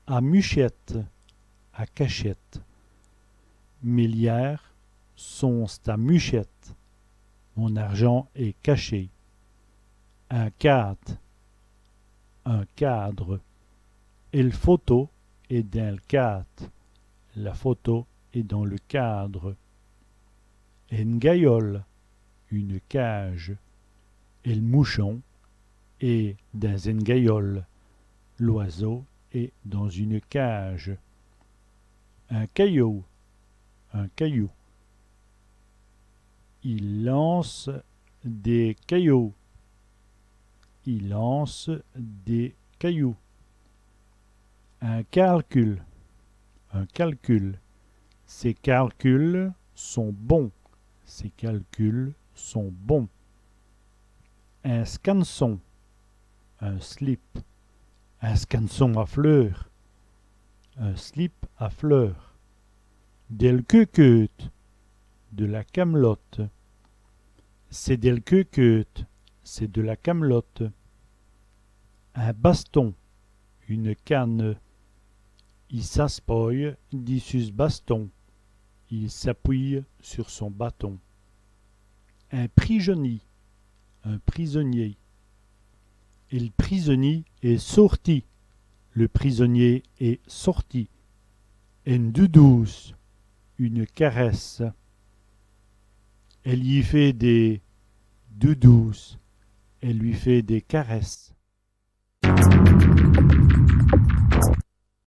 à muchette, à cachette. Millières sont à muchette. Mon argent est caché. Un cadre. Il photo est dans le cadre. La photo est dans le cadre. Une gaïole, une cage. Et le mouchon est dans une gaïole. L'oiseau est dans une cage. Un caillou, un caillou. Il lance des cailloux. Il lance des cailloux. Un calcul, un calcul. Ces calculs sont bons. Ces calculs sont bons. Un scanson, un slip. Un scanson à fleurs. Un slip à fleurs. Del quequeute, de la camelote. C'est del quequeute, c'est de la camelote. Un baston, une canne. Il s'aspoille dissus baston. Il s'appuie sur son bâton. Un prisonnier, un prisonnier. Et le prisonnier est sorti. Le prisonnier est sorti. Une doudouce, une caresse. Elle y fait des doudous. Elle lui fait des caresses.